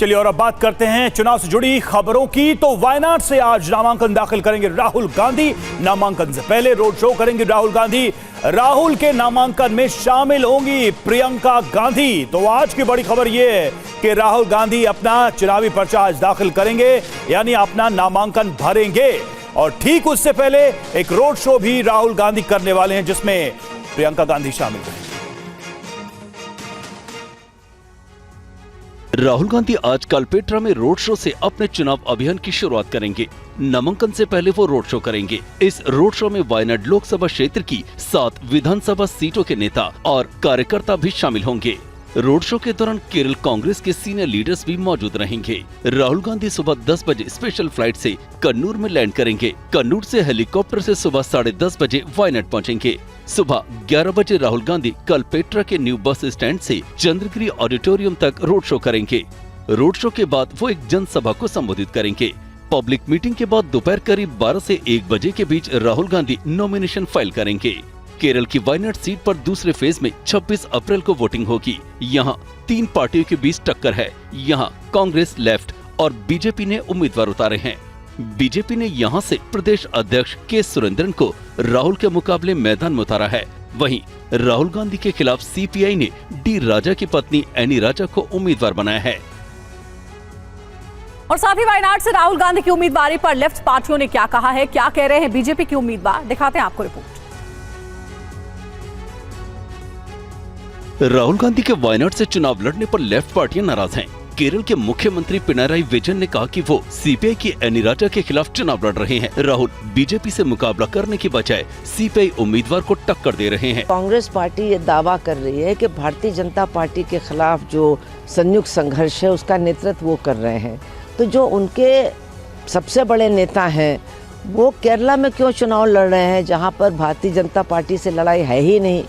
चलिए और अब बात करते हैं चुनाव से जुड़ी खबरों की। तो वायनाड से आज नामांकन दाखिल करेंगे राहुल गांधी। नामांकन से पहले रोड शो करेंगे राहुल गांधी। राहुल के नामांकन में शामिल होंगी प्रियंका गांधी। तो आज की बड़ी खबर यह है कि राहुल गांधी अपना चुनावी पर्चा आज दाखिल करेंगे, यानी अपना नामांकन भरेंगे। और ठीक उससे पहले एक रोड शो भी राहुल गांधी करने वाले हैं, जिसमें प्रियंका गांधी शामिल रहेंगे। राहुल गांधी आज कलपेट्रा में रोड शो से अपने चुनाव अभियान की शुरुआत करेंगे। नामांकन से पहले वो रोड शो करेंगे। इस रोड शो में वायनाड लोकसभा क्षेत्र की 7 विधानसभा सीटों के नेता और कार्यकर्ता भी शामिल होंगे। रोड शो के दौरान केरल कांग्रेस के सीनियर लीडर्स भी मौजूद रहेंगे। राहुल गांधी सुबह 10 बजे स्पेशल फ्लाइट से कन्नूर में लैंड करेंगे। कन्नूर से हेलीकॉप्टर से सुबह 10:30 बजे वायनाड पहुंचेंगे। सुबह 11 बजे राहुल गांधी कलपेट्रा के न्यू बस स्टैंड से चंद्रगिरी ऑडिटोरियम तक रोड शो करेंगे। रोड शो के बाद वो एक जनसभा को संबोधित करेंगे। पब्लिक मीटिंग के बाद दोपहर करीब 12 से 1 बजे के बीच राहुल गांधी नॉमिनेशन फाइल करेंगे। केरल की वायनाड सीट पर दूसरे फेज में 26 अप्रैल को वोटिंग होगी। यहाँ 3 पार्टियों के बीच टक्कर है। यहाँ कांग्रेस, लेफ्ट और बीजेपी ने उम्मीदवार उतारे हैं। बीजेपी ने यहाँ से प्रदेश अध्यक्ष के सुरेंद्रन को राहुल के मुकाबले मैदान में उतारा है। वहीं राहुल गांधी के खिलाफ सीपीआई ने डी राजा की पत्नी एनी राजा को उम्मीदवार बनाया है। और साथ ही वायनाड से राहुल गांधी की उम्मीदवारी पर लेफ्ट पार्टियों ने क्या कहा है, क्या कह रहे हैं बीजेपी के उम्मीदवार, दिखाते हैं आपको रिपोर्ट। राहुल गांधी के वायनाड से चुनाव लड़ने पर लेफ्ट पार्टियां नाराज हैं। केरल के मुख्यमंत्री पिनाराई विजयन ने कहा कि वो सीपीआई की एनी राजा के खिलाफ चुनाव लड़ रहे हैं। राहुल बीजेपी से मुकाबला करने की बजाय सीपीआई उम्मीदवार को टक्कर दे रहे हैं। कांग्रेस पार्टी ये दावा कर रही है कि भारतीय जनता पार्टी के खिलाफ जो संयुक्त संघर्ष है उसका नेतृत्व वो कर रहे हैं। तो जो उनके सबसे बड़े नेता हैं वो केरला में क्यों चुनाव लड़ रहे हैं, जहाँ पर भारतीय जनता पार्टी से लड़ाई है ही नहीं।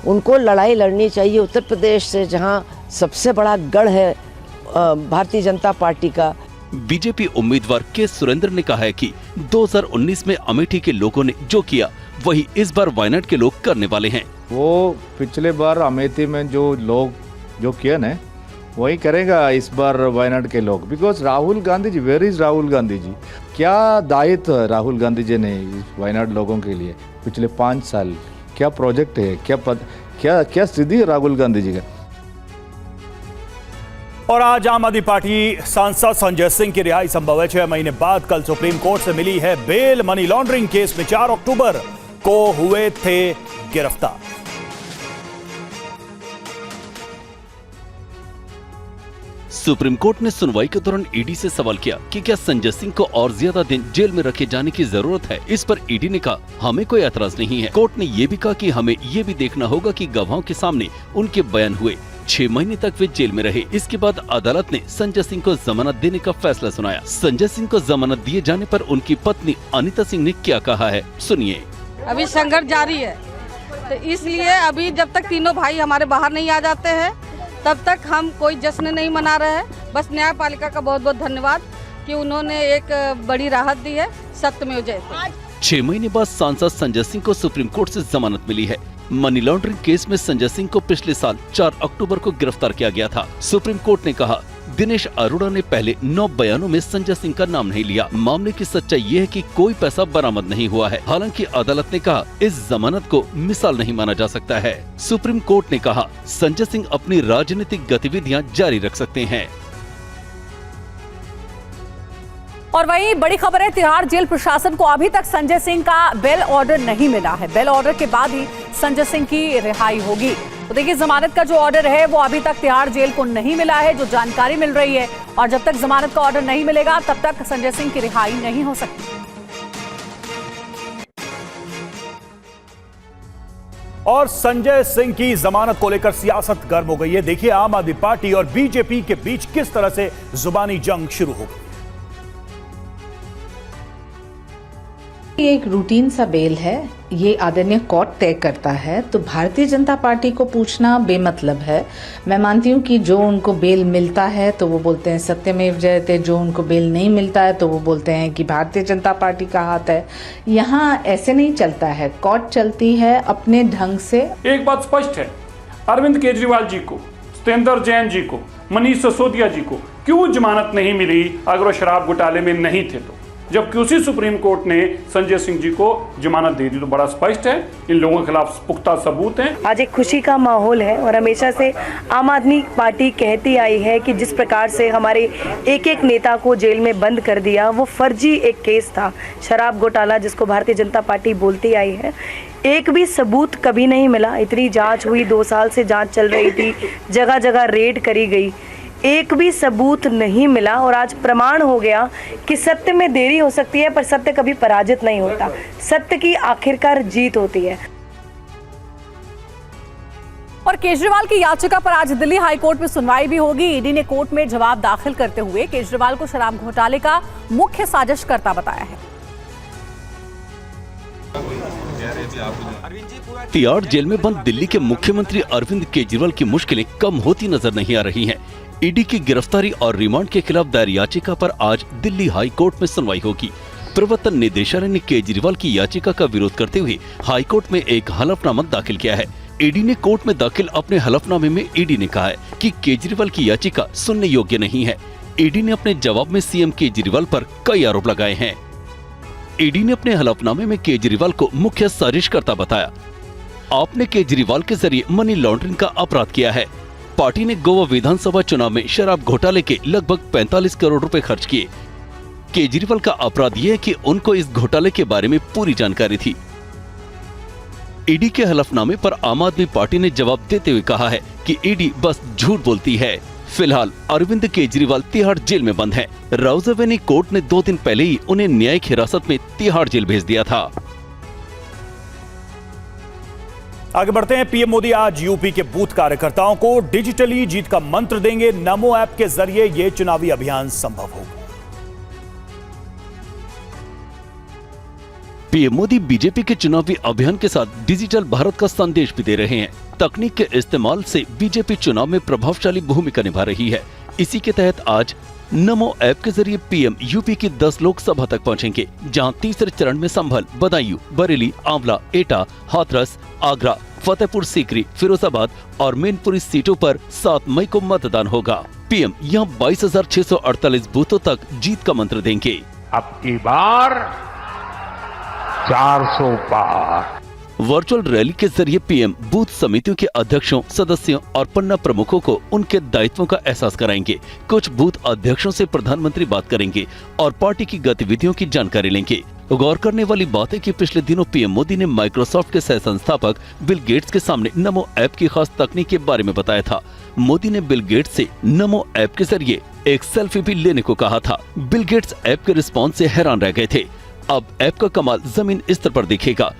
उनको लड़ाई लड़नी चाहिए उत्तर प्रदेश से, जहाँ सबसे बड़ा गढ़ है भारतीय जनता पार्टी का। बीजेपी उम्मीदवार के सुरेंद्र ने कहा है कि 2019 में अमेठी के लोगों ने जो किया वही इस बार वायनाड के लोग करने वाले हैं। वो पिछले बार अमेठी में जो लोग जो किया ना वही करेगा इस बार वायनाड के लोग। Because Rahul Gandhi ji, where is Rahul Gandhi ji? क्या दायित्व राहुल गांधी जी ने वायनाड लोगों के लिए पिछले 5 साल, क्या प्रोजेक्ट है, क्या स्थिति है राहुल गांधी जी का? और आज आम आदमी पार्टी सांसद संजय सिंह की रिहाई संभव है। 6 महीने बाद कल सुप्रीम कोर्ट से मिली है बेल। मनी लॉन्ड्रिंग केस में 4 अक्टूबर को हुए थे गिरफ्तार। सुप्रीम कोर्ट ने सुनवाई के दौरान ईडी से सवाल किया कि क्या संजय सिंह को और ज्यादा दिन जेल में रखे जाने की जरूरत है। इस पर ईडी ने कहा हमें कोई एतराज नहीं है। कोर्ट ने ये भी कहा कि हमें ये भी देखना होगा कि गवाहों के सामने उनके बयान हुए। 6 महीने तक वे जेल में रहे। इसके बाद अदालत ने संजय सिंह को जमानत देने का फैसला सुनाया। संजय सिंह को जमानत दिए जाने पर उनकी पत्नी अनिता सिंह ने क्या कहा है, सुनिए। अभी संघर्ष जारी है, तो इसलिए अभी जब तक तीनों भाई हमारे बाहर नहीं आ जाते हैं तब तक हम कोई जश्न नहीं मना रहे हैं। बस न्यायपालिका का बहुत बहुत धन्यवाद कि उन्होंने एक बड़ी राहत दी है। सत्यमेव जयते। 6 महीने बाद सांसद संजय सिंह को सुप्रीम कोर्ट से जमानत मिली है। मनी लॉन्ड्रिंग केस में संजय सिंह को पिछले साल 4 अक्टूबर को गिरफ्तार किया गया था। सुप्रीम कोर्ट ने कहा दिनेश अरोड़ा ने पहले 9 बयानों में संजय सिंह का नाम नहीं लिया। मामले की सच्चाई ये है कि कोई पैसा बरामद नहीं हुआ है। हालांकि अदालत ने कहा इस जमानत को मिसाल नहीं माना जा सकता है। सुप्रीम कोर्ट ने कहा संजय सिंह अपनी राजनीतिक गतिविधियां जारी रख सकते हैं। और वहीं बड़ी खबर है, तिहाड़ जेल प्रशासन को अभी तक संजय सिंह का बेल ऑर्डर नहीं मिला है। बेल ऑर्डर के बाद ही संजय सिंह की रिहाई होगी। तो देखिए, जमानत का जो ऑर्डर है वो अभी तक तिहाड़ जेल को नहीं मिला है, जो जानकारी मिल रही है। और जब तक जमानत का ऑर्डर नहीं मिलेगा तब तक संजय सिंह की रिहाई नहीं हो सकती। और संजय सिंह की जमानत को लेकर सियासत गर्म हो गई है। देखिए, आम आदमी पार्टी और बीजेपी के बीच किस तरह से जुबानी जंग शुरू हो गई। ये एक रूटीन सा बेल है, ये आदरणीय कोर्ट तय करता है। तो भारतीय जनता पार्टी को पूछना बेमतलब है। मैं मानती हूँ कि जो उनको बेल मिलता है तो वो बोलते हैं सत्यमेव जयते, जो उनको बेल नहीं मिलता है तो वो बोलते हैं कि भारतीय जनता पार्टी का हाथ है। यहाँ ऐसे नहीं चलता है, कोर्ट चलती है अपने ढंग से। एक बात स्पष्ट है, अरविंद केजरीवाल जी को, सत्येंद्र जैन जी को मनीष सिसोदिया जी को क्यों जमानत नहीं मिली अगर वो शराब घोटाले में नहीं थे तो, जबकि उसी सुप्रीम कोर्ट ने संजय सिंह जी को जमानत दे दी। तो बड़ा स्पष्ट है इन लोगों के खिलाफ पुख्ता सबूत हैं। आज एक खुशी का माहौल है और हमेशा से आम आदमी पार्टी कहती आई है कि जिस प्रकार से हमारे एक एक नेता को जेल में बंद कर दिया वो फर्जी एक केस था, शराब घोटाला जिसको भारतीय जनता पार्टी बोलती आई है। एक भी सबूत कभी नहीं मिला। इतनी जांच हुई, 2 साल से जांच चल रही थी, जगह जगह रेड करी गई, एक भी सबूत नहीं मिला। और आज प्रमाण हो गया कि सत्य में देरी हो सकती है पर सत्य कभी पराजित नहीं होता, सत्य की आखिरकार जीत होती है। और केजरीवाल की याचिका पर आज दिल्ली हाई कोर्ट में सुनवाई भी होगी। ईडी ने कोर्ट में जवाब दाखिल करते हुए केजरीवाल को शराब घोटाले का मुख्य साजिशकर्ता बताया है। तिहाड़ जेल में बंद दिल्ली के मुख्यमंत्री अरविंद केजरीवाल की मुश्किलें कम होती नजर नहीं आ रही हैं। ईडी की गिरफ्तारी और रिमांड के खिलाफ दायर याचिका पर आज दिल्ली हाई कोर्ट में सुनवाई होगी। प्रवर्तन निदेशालय ने केजरीवाल की याचिका का विरोध करते हुए हाई कोर्ट में एक हलफनामा दाखिल किया है। ईडी ने कोर्ट में दाखिल अपने हलफनामे में ईडी ने कहा है कि केजरीवाल की याचिका सुनने योग्य नहीं है। ईडी ने अपने जवाब में सीएम केजरीवाल पर कई आरोप लगाए हैं। ईडी ने अपने हलफनामे में केजरीवाल को मुख्य साजिशकर्ता बताया। आपने केजरीवाल के जरिए मनी लॉन्ड्रिंग का अपराध किया है। पार्टी ने गोवा विधानसभा चुनाव में शराब घोटाले के लगभग 45 करोड़ रुपए खर्च किए। केजरीवाल का अपराध यह है कि उनको इस घोटाले के बारे में पूरी जानकारी थी। ईडी के हलफनामे पर आम आदमी पार्टी ने जवाब देते हुए कहा है कि ईडी बस झूठ बोलती है। फिलहाल अरविंद केजरीवाल तिहाड़ जेल में बंद हैं। राउज़ावेनी कोर्ट ने 2 दिन पहले ही उन्हें न्यायिक हिरासत में तिहाड़ जेल भेज दिया था। आगे बढ़ते हैं। पीएम मोदी आज यूपी के बूथ कार्यकर्ताओं को डिजिटली जीत का मंत्र देंगे। नमो ऐप के जरिए ये चुनावी अभियान संभव होगा। पीएम मोदी बीजेपी के चुनावी अभियान के साथ डिजिटल भारत का संदेश भी दे रहे हैं। तकनीक के इस्तेमाल से बीजेपी चुनाव में प्रभावशाली भूमिका निभा रही है। इसी के तहत आज नमो ऐप के जरिए पीएम यूपी की 10 लोकसभा तक पहुंचेंगे, जहां तीसरे चरण में संभल, बदायूं, बरेली, आंवला, एटा, हाथरस, आगरा, फतेहपुर सीकरी, फिरोजाबाद और मैनपुरी सीटों पर 7 मई को मतदान होगा। पीएम यहां 22,648 बूथों तक जीत का मंत्र देंगे। अब की बार 400 पार। वर्चुअल रैली के जरिए पीएम बूथ समितियों के अध्यक्षों, सदस्यों और पन्ना प्रमुखों को उनके दायित्वों का एहसास कराएंगे। कुछ बूथ अध्यक्षों से प्रधानमंत्री बात करेंगे और पार्टी की गतिविधियों की जानकारी लेंगे। गौर करने वाली बात है कि पिछले दिनों पीएम मोदी ने माइक्रोसॉफ्ट के सह संस्थापक बिल गेट्स के सामने नमो ऐप की खास तकनीक के बारे में बताया था। मोदी ने बिल गेट्स से नमो ऐप के जरिए एक सेल्फी भी लेने को कहा था। बिल गेट्स ऐप के रिस्पॉन्स से हैरान रह गए थे। अब ऐप का कमाल जमीन स्तर पर दिखेगा।